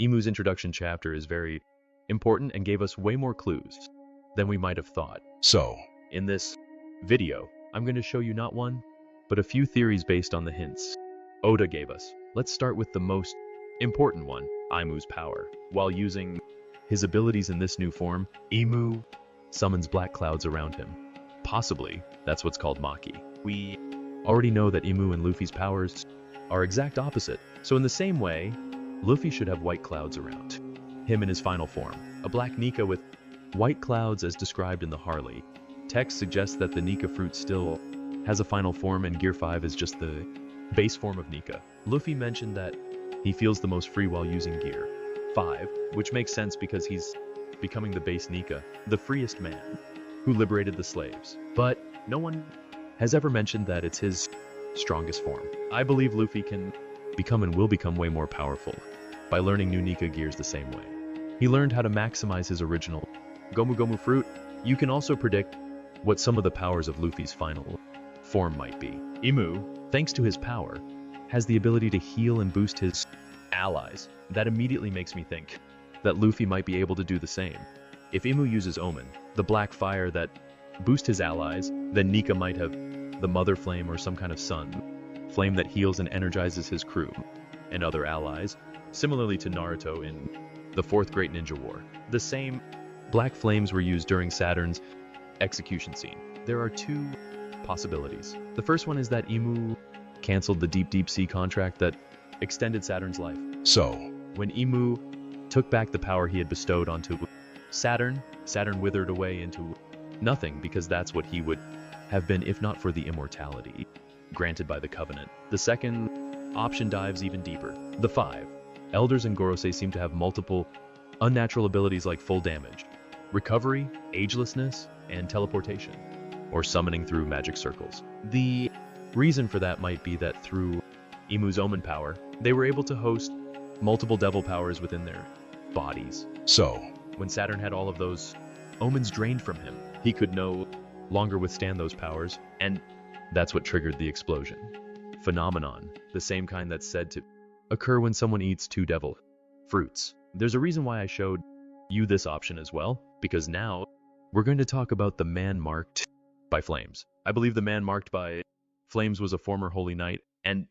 Imu's introduction chapter is very important and gave us way more clues than we might have thought. So, In this video, I'm going to show you not one, but a few theories based on the hints Oda gave us. Let's start with the most important one, Imu's power. While using his abilities in this new form, Imu summons black clouds around him. Possibly, that's what's called Maki. We already know that Imu and Luffy's powers are exact opposite. So in the same way, Luffy should have white clouds around him in his final form. A black Nika with white clouds as described in the Harley. Text suggests that the Nika fruit still has a final form and Gear 5 is just the base form of Nika. Luffy mentioned that he feels the most free while using Gear 5, which makes sense because he's becoming the base Nika, the freest man who liberated the slaves. But no one has ever mentioned that it's his strongest form. I believe Luffy can become and will become way more powerful by learning new Nika gears the same way. He learned how to maximize his original Gomu Gomu fruit. You can also predict what some of the powers of Luffy's final form might be. Imu, thanks to his power, has the ability to heal and boost his allies. That immediately makes me think that Luffy might be able to do the same. If Imu uses Omen, the black fire that boosts his allies, then Nika might have the mother flame or some kind of sun flame that heals and energizes his crew and other allies, similarly to Naruto in the Fourth Great Ninja War. The same black flames were used during Saturn's execution scene. There are two possibilities. The first one is that Imu canceled the deep sea contract that extended Saturn's life. so, When Imu took back the power he had bestowed onto Saturn withered away into nothing because that's what he would have been if not for the immortality granted by the Covenant. The second option dives even deeper. The five Elders and Gorosei seem to have multiple unnatural abilities like full damage, recovery, agelessness, and teleportation, or summoning through magic circles. The reason for that might be that through Imu's Omen power, they were able to host multiple devil powers within their bodies. so, When Saturn had all of those omens drained from him, he could no longer withstand those powers, and that's what triggered the explosion phenomenon, the same kind that's said to occur when someone eats two devil fruits. There's a reason why I showed you this option as well, because now we're going to talk about the man marked by flames. I believe the man marked by flames was a former holy knight, and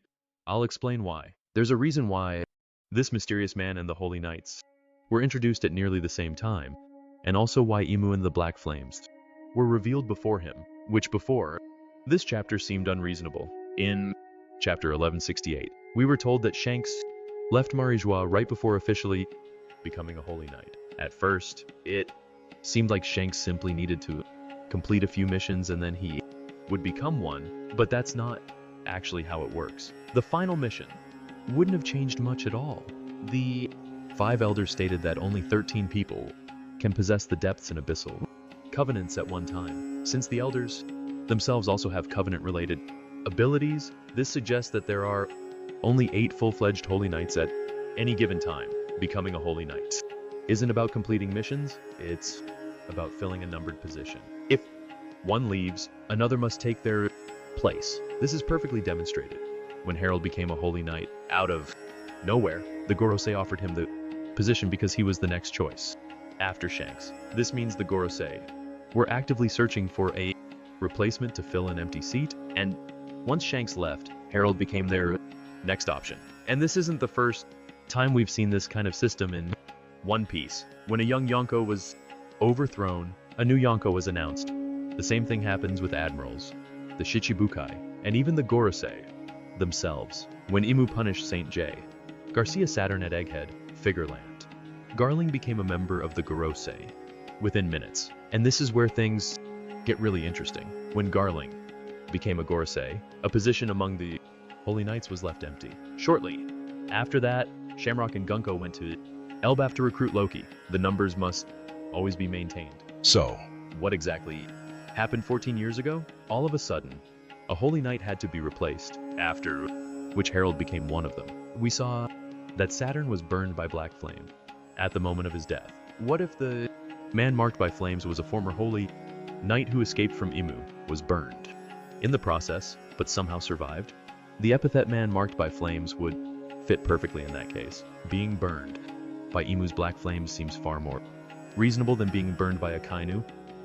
I'll explain why. There's a reason why this mysterious man and the holy knights were introduced at nearly the same time, and also why Imu and the black flames were revealed before him, which before this chapter seemed unreasonable. In chapter 1168, we were told that Shanks left Marijois right before officially becoming a holy knight. At first, it seemed like Shanks simply needed to complete a few missions and then he would become one, but that's not actually how it works. The final mission wouldn't have changed much at all. The five elders stated that only 13 people can possess the depths and abyssal covenants at one time. Since the elders themselves also have covenant-related abilities, this suggests that there are only 8 full-fledged holy knights at any given time. Becoming a holy knight isn't about completing missions, it's about filling a numbered position. If one leaves, another must take their place. This is perfectly demonstrated. When Harold became a holy knight, out of nowhere, the Gorosei offered him the position because he was the next choice after Shanks. This means the Gorosei were actively searching for a replacement to fill an empty seat, and once Shanks left, Harold became their next option. And this isn't the first time we've seen this kind of system in One Piece. When a young Yonko was overthrown, a new Yonko was announced. The same thing happens with admirals, the Shichibukai, and even the Gorosei themselves. When Imu punished St. J. Garcia Saturn at Egghead, Figureland, Garling became a member of the Gorosei within minutes. And this is where things get really interesting. When Garling became a Gorosei, a position among the Holy Knights was left empty. Shortly after that, Shamrock and Gunko went to Elbaf to recruit Loki. The numbers must always be maintained. so, What exactly happened 14 years ago? All of a sudden, a Holy Knight had to be replaced, after which Harold became one of them. We saw that Saturn was burned by Black Flame at the moment of his death. What if the man marked by flames was a former holy knight who escaped from Imu, was burned in the process, but somehow survived? The epithet man marked by flames would fit perfectly in that case. Being burned by Imu's black flames seems far more reasonable than being burned by a Kainu,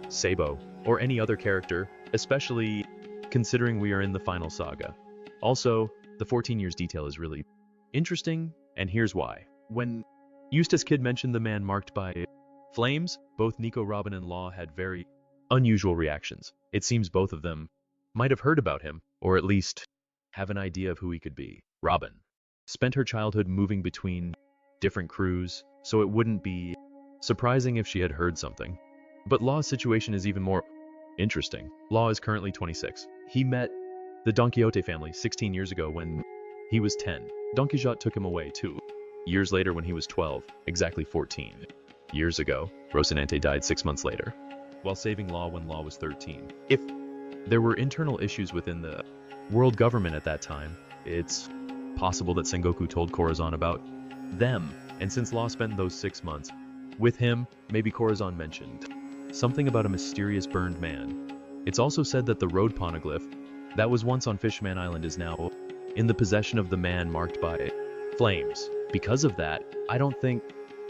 Sabo, or any other character, especially considering we are in the final saga. Also, the 14 years detail is really interesting, and here's why. When Eustace Kid mentioned the man marked by flames, both Nico, Robin, and Law had very unusual reactions. It seems both of them might have heard about him, or at least have an idea of who he could be. Robin spent her childhood moving between different crews, so it wouldn't be surprising if she had heard something. But Law's situation is even more interesting. Law is currently 26. He met the Don Quixote family 16 years ago when he was 10. Don Quixote took him away 2 years later when he was 12, exactly 14 years ago. Rocinante died 6 months later, while saving Law when Law was 13. If there were internal issues within the world government at that time, it's possible that Sengoku told Corazon about them, and since Law spent those 6 months with him, maybe Corazon mentioned something about a mysterious burned man. It's also said that the road poneglyph that was once on Fishman Island is now in the possession of the man marked by flames. Because of that, I don't think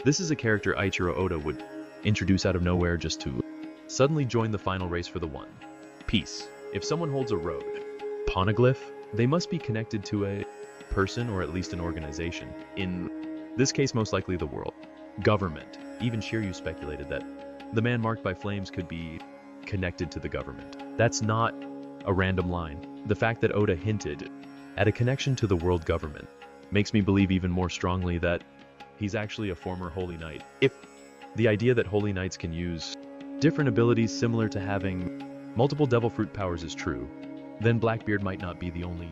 this is a character Eiichiro Oda would introduce out of nowhere just to suddenly join the final race for the One Piece. If someone holds a road poneglyph, they must be connected to a person or at least an organization. In this case, most likely the world government. Even Shiryu speculated that the man marked by flames could be connected to the government. That's not a random line. The fact that Oda hinted at a connection to the world government makes me believe even more strongly that he's actually a former Holy Knight. If the idea that Holy Knights can use different abilities similar to having multiple devil fruit powers is true, then Blackbeard might not be the only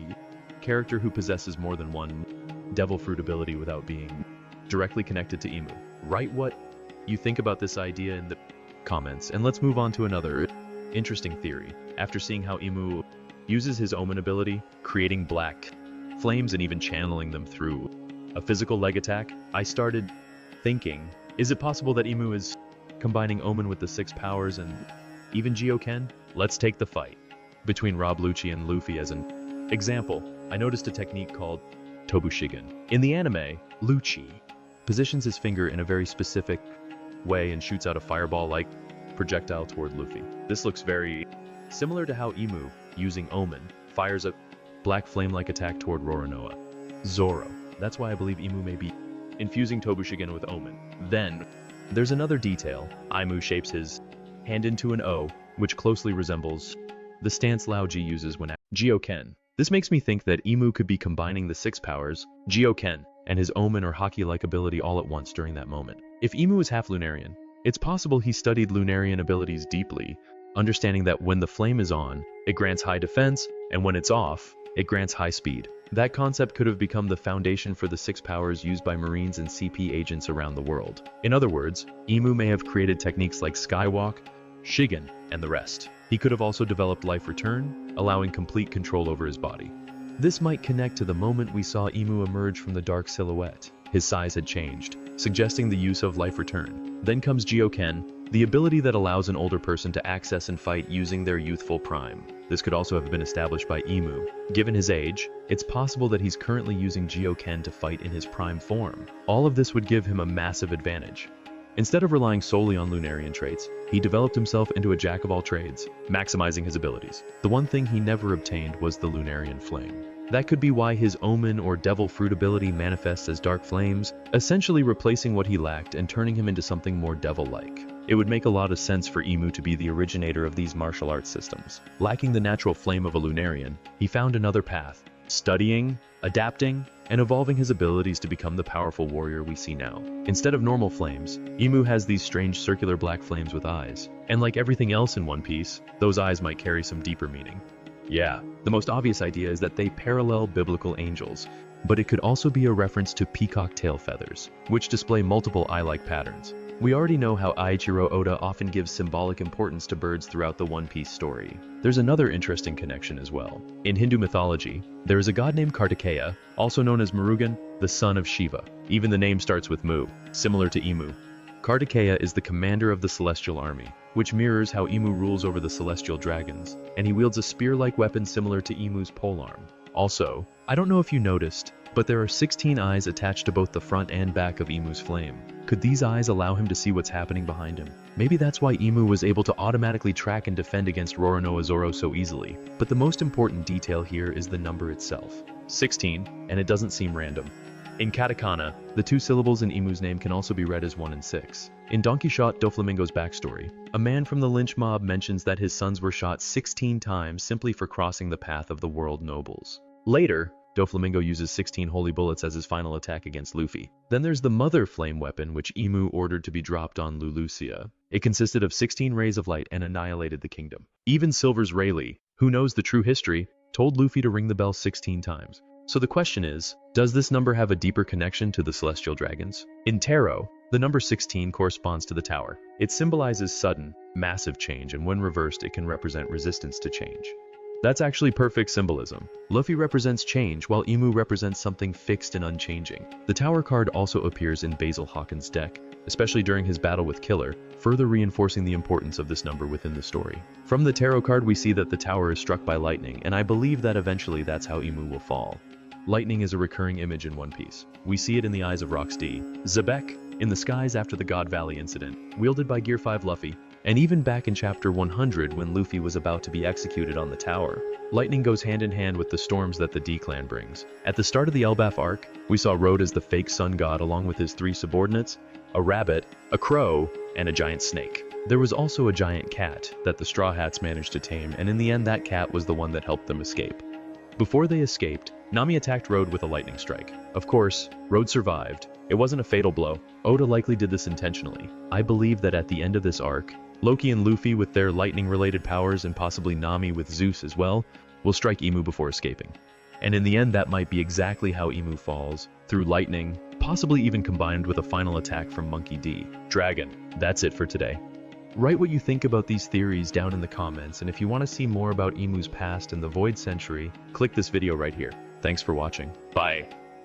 character who possesses more than one devil fruit ability without being directly connected to Imu. Write what you think about this idea in the comments, and let's move on to another interesting theory. After seeing how Imu uses his Omen ability, creating black flames and even channeling them through a physical leg attack, I started thinking, is it possible that Imu is combining Omen with the 6 powers and even Gyoken? Let's take the fight between Rob Lucci and Luffy as an example. I noticed a technique called Tobushigen. In the anime, Lucci positions his finger in a very specific way and shoots out a fireball-like projectile toward Luffy. This looks very similar to how Imu, using Omen, fires a black flame-like attack toward Roronoa. Zoro. That's why I believe Imu may be infusing Tobushigen with Omen. Then, there's another detail. Imu shapes his hand into an O, which closely resembles the stance Laoji uses when Gyoken. This makes me think that Imu could be combining the 6 powers, Gyoken, and his Omen or Haki-like ability all at once during that moment. If Imu is half Lunarian, it's possible he studied Lunarian abilities deeply, understanding that when the flame is on, it grants high defense, and when it's off, it grants high speed. That concept could have become the foundation for the 6 powers used by Marines and CP agents around the world. In other words, Imu may have created techniques like Skywalk, Shigen, and the rest. He could have also developed Life Return, allowing complete control over his body. This might connect to the moment we saw Imu emerge from the dark silhouette. His size had changed, suggesting the use of Life Return. Then comes Gyoken, the ability that allows an older person to access and fight using their youthful prime. This could also have been established by Imu. Given his age, it's possible that he's currently using Gyoken to fight in his prime form. All of this would give him a massive advantage. Instead of relying solely on Lunarian traits, he developed himself into a jack-of-all-trades, maximizing his abilities. The one thing he never obtained was the Lunarian flame. That could be why his Omen or Devil Fruit ability manifests as dark flames, essentially replacing what he lacked and turning him into something more devil-like. It would make a lot of sense for Imu to be the originator of these martial arts systems. Lacking the natural flame of a Lunarian, he found another path, studying, adapting, and evolving his abilities to become the powerful warrior we see now. Instead of normal flames, Imu has these strange circular black flames with eyes. And like everything else in One Piece, those eyes might carry some deeper meaning. Yeah, the most obvious idea is that they parallel biblical angels, but it could also be a reference to peacock tail feathers, which display multiple eye-like patterns. We already know how Eiichiro Oda often gives symbolic importance to birds throughout the One Piece story. There's another interesting connection as well. In Hindu mythology, there is a god named Kartikeya, also known as Murugan, the son of Shiva. Even the name starts with Mu, similar to Imu. Kartikeya is the commander of the celestial army, which mirrors how Imu rules over the celestial dragons, and he wields a spear-like weapon similar to Imu's polearm. Also, I don't know if you noticed, But there are 16 eyes attached to both the front and back of Imu's flame. Could these eyes allow him to see what's happening behind him? Maybe that's why Imu was able to automatically track and defend against Roronoa Zoro so easily. But the most important detail here is the number itself. 16, and it doesn't seem random. In katakana, the two syllables in Imu's name can also be read as 1 and 6. In Don Quixote Doflamingo's backstory, a man from the lynch mob mentions that his sons were shot 16 times simply for crossing the path of the world nobles. Later, Doflamingo uses 16 holy bullets as his final attack against Luffy. Then there's the Mother Flame weapon, which Imu ordered to be dropped on Lulusia. It consisted of 16 rays of light and annihilated the kingdom. Even Silver's Rayleigh, who knows the true history, told Luffy to ring the bell 16 times. So the question is, does this number have a deeper connection to the celestial dragons? In tarot, the number 16 corresponds to the tower. It symbolizes sudden, massive change, and when reversed, it can represent resistance to change. That's actually perfect symbolism. Luffy represents change, while Imu represents something fixed and unchanging. The Tower card also appears in Basil Hawkins' deck, especially during his battle with Killer, further reinforcing the importance of this number within the story. From the Tarot card, we see that the Tower is struck by lightning, and I believe that eventually that's how Imu will fall. Lightning is a recurring image in One Piece. We see it in the eyes of Rocksteady, Zebek, in the skies after the God Valley incident, wielded by Gear 5 Luffy, and even back in chapter 100 when Luffy was about to be executed on the tower. Lightning goes hand in hand with the storms that the D-Clan brings. At the start of the Elbaf arc, we saw Road as the fake sun god along with his 3 subordinates, a rabbit, a crow, and a giant snake. There was also a giant cat that the Straw Hats managed to tame, and in the end that cat was the one that helped them escape. Before they escaped, Nami attacked Road with a lightning strike. Of course, Road survived. It wasn't a fatal blow. Oda likely did this intentionally. I believe that at the end of this arc, Loki and Luffy with their lightning-related powers and possibly Nami with Zeus as well, will strike Imu before escaping. And in the end, that might be exactly how Imu falls, through lightning, possibly even combined with a final attack from Monkey D. Dragon. That's it for today. Write what you think about these theories down in the comments, and if you want to see more about Imu's past and the Void Century, click this video right here. Thanks for watching. Bye.